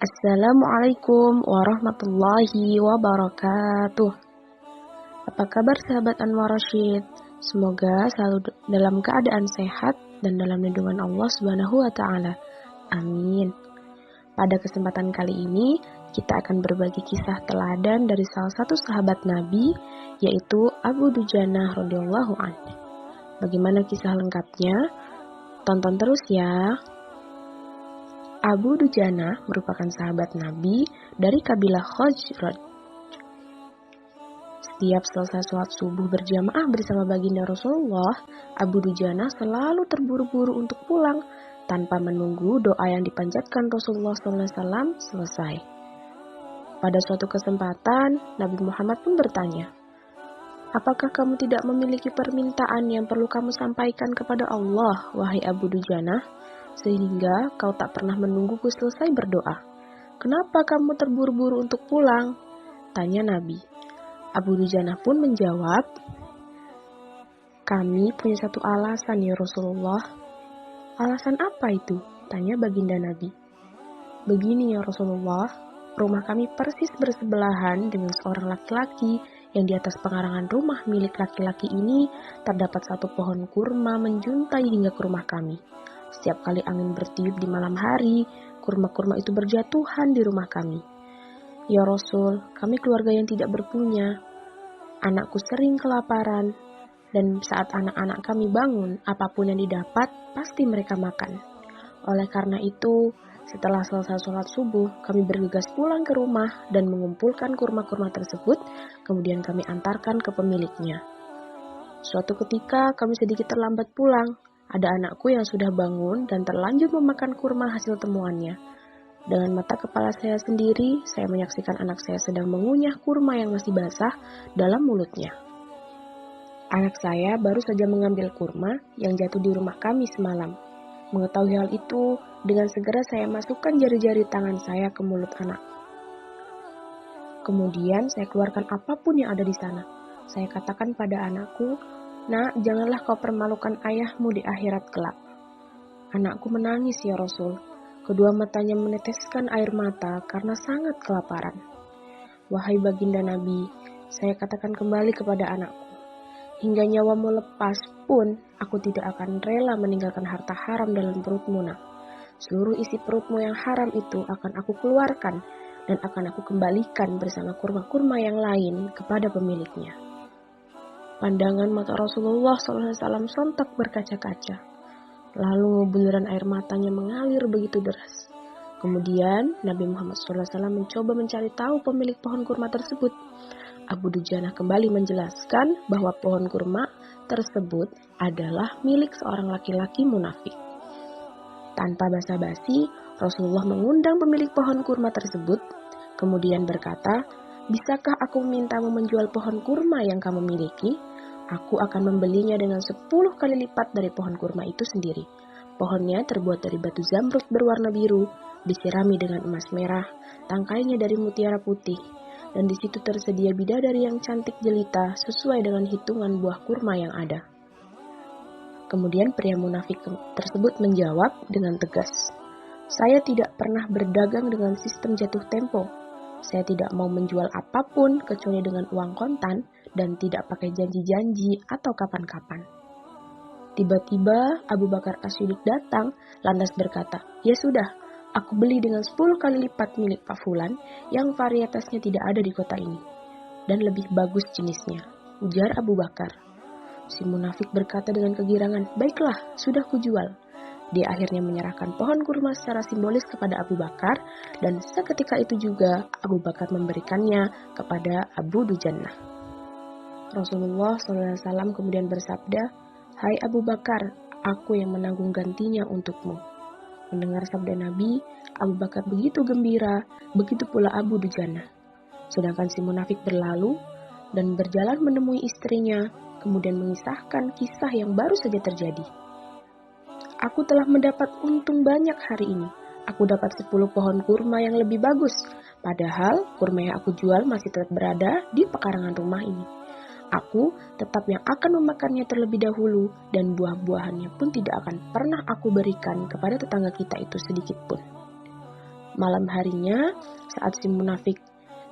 Assalamualaikum warahmatullahi wabarakatuh. Apa kabar sahabat Anwar Rashid? Semoga selalu dalam keadaan sehat dan dalam lindungan Allah Subhanahu wa taala. Amin. Pada kesempatan kali ini, kita akan berbagi kisah teladan dari salah satu sahabat Nabi, yaitu Abu Dujanah radhiyallahu anhu. Bagaimana kisah lengkapnya? Tonton terus ya. Abu Dujanah merupakan sahabat Nabi dari kabilah Khazraj. Setiap selesai sholat subuh berjamaah bersama baginda Rasulullah, Abu Dujanah selalu terburu-buru untuk pulang tanpa menunggu doa yang dipanjatkan Rasulullah SAW selesai. Pada suatu kesempatan, Nabi Muhammad pun bertanya, "Apakah kamu tidak memiliki permintaan yang perlu kamu sampaikan kepada Allah, wahai Abu Dujanah? Sehingga kau tak pernah menungguku selesai berdoa. Kenapa kamu terburu-buru untuk pulang?" tanya Nabi. Abu Dujanah pun menjawab, "Kami punya satu alasan ya Rasulullah." "Alasan apa itu?" tanya baginda Nabi. "Begini ya Rasulullah, rumah kami persis bersebelahan dengan seorang laki-laki yang di atas pengarangan rumah milik laki-laki ini terdapat satu pohon kurma menjuntai hingga ke rumah kami. Setiap kali angin bertiup di malam hari, kurma-kurma itu berjatuhan di rumah kami. Ya Rasul, kami keluarga yang tidak berpunya. Anakku sering kelaparan, dan saat anak-anak kami bangun, apapun yang didapat, pasti mereka makan. Oleh karena itu, setelah selesai sholat subuh, kami bergegas pulang ke rumah dan mengumpulkan kurma-kurma tersebut, kemudian kami antarkan ke pemiliknya. Suatu ketika kami sedikit terlambat pulang. Ada anakku yang sudah bangun dan terlanjur memakan kurma hasil temuannya. Dengan mata kepala saya sendiri, saya menyaksikan anak saya sedang mengunyah kurma yang masih basah dalam mulutnya. Anak saya baru saja mengambil kurma yang jatuh di rumah kami semalam. Mengetahui hal itu, dengan segera saya masukkan jari-jari tangan saya ke mulut anak. Kemudian saya keluarkan apapun yang ada di sana. Saya katakan pada anakku, 'Nak, janganlah kau permalukan ayahmu di akhirat kelak.' Anakku menangis ya Rasul. Kedua matanya meneteskan air mata karena sangat kelaparan. Wahai baginda Nabi, saya katakan kembali kepada anakku, hingga nyawamu lepas pun aku tidak akan rela meninggalkan harta haram dalam perutmu, nak. Seluruh isi perutmu yang haram itu akan aku keluarkan dan akan aku kembalikan bersama kurma-kurma yang lain kepada pemiliknya." Pandangan mata Rasulullah SAW sontak berkaca-kaca. Lalu buluran air matanya mengalir begitu deras. Kemudian Nabi Muhammad SAW mencoba mencari tahu pemilik pohon kurma tersebut. Abu Dujanah kembali menjelaskan bahwa pohon kurma tersebut adalah milik seorang laki-laki munafik. Tanpa basa-basi, Rasulullah mengundang pemilik pohon kurma tersebut, kemudian berkata, "Bisakah aku memintamu menjual pohon kurma yang kamu miliki? Aku akan membelinya dengan 10 kali lipat dari pohon kurma itu sendiri. Pohonnya terbuat dari batu zamrud berwarna biru, disirami dengan emas merah, tangkainya dari mutiara putih, dan di situ tersedia bidadari yang cantik jelita sesuai dengan hitungan buah kurma yang ada." Kemudian pria munafik tersebut menjawab dengan tegas, "Saya tidak pernah berdagang dengan sistem jatuh tempo. Saya tidak mau menjual apapun kecuali dengan uang kontan dan tidak pakai janji-janji atau kapan-kapan." Tiba-tiba Abu Bakar As-Siddiq datang lantas berkata, "Ya sudah, aku beli dengan 10 kali lipat milik Pak Fulan yang varietasnya tidak ada di kota ini. Dan lebih bagus jenisnya," ujar Abu Bakar. Si munafik berkata dengan kegirangan, "Baiklah, sudah kujual." Dia akhirnya menyerahkan pohon kurma secara simbolis kepada Abu Bakar, dan seketika itu juga Abu Bakar memberikannya kepada Abu Dujanah. Rasulullah SAW kemudian bersabda, "Hai Abu Bakar, aku yang menanggung gantinya untukmu." Mendengar sabda Nabi, Abu Bakar begitu gembira, begitu pula Abu Dujanah. Sedangkan si munafik berlalu dan berjalan menemui istrinya, kemudian mengisahkan kisah yang baru saja terjadi. "Aku telah mendapat untung banyak hari ini. Aku dapat 10 pohon kurma yang lebih bagus. Padahal kurma yang aku jual masih tetap berada di pekarangan rumah ini. Aku tetap yang akan memakannya terlebih dahulu dan buah-buahannya pun tidak akan pernah aku berikan kepada tetangga kita itu sedikit pun." Malam harinya, saat si munafik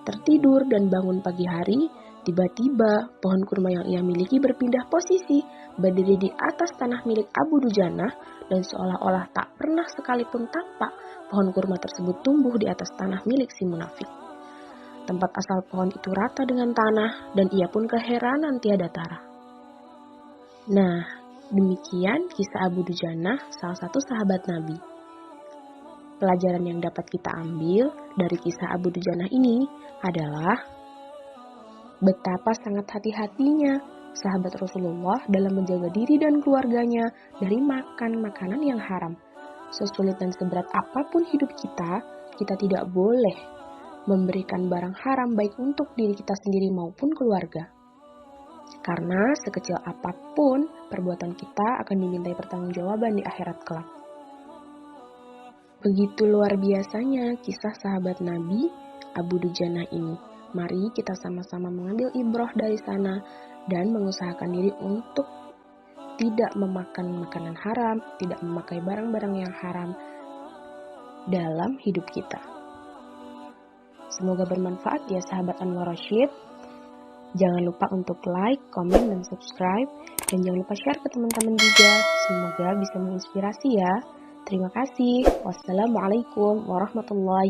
tertidur dan bangun pagi hari, tiba-tiba pohon kurma yang ia miliki berpindah posisi, berdiri di atas tanah milik Abu Dujanah, dan seolah-olah tak pernah sekalipun tampak pohon kurma tersebut tumbuh di atas tanah milik si munafik. Tempat asal pohon itu rata dengan tanah, dan ia pun keheranan tiada tara. Nah, demikian kisah Abu Dujanah, salah satu sahabat Nabi. Pelajaran yang dapat kita ambil dari kisah Abu Dujanah ini adalah betapa sangat hati-hatinya sahabat Rasulullah dalam menjaga diri dan keluarganya dari makan makanan yang haram. Sesulit dan seberat apapun hidup kita tidak boleh memberikan barang haram baik untuk diri kita sendiri maupun keluarga. Karena sekecil apapun perbuatan kita akan dimintai pertanggungjawaban di akhirat kelak. Begitu luar biasanya kisah sahabat Nabi Abu Dujanah ini. Mari kita sama-sama mengambil ibrah dari sana dan mengusahakan diri untuk tidak memakan makanan haram, tidak memakai barang-barang yang haram dalam hidup kita. Semoga bermanfaat ya sahabat Anwar Rashid. Jangan lupa untuk like, komen, dan subscribe. Dan jangan lupa share ke teman-teman juga. Semoga bisa menginspirasi ya. Terima kasih. Wassalamualaikum warahmatullahi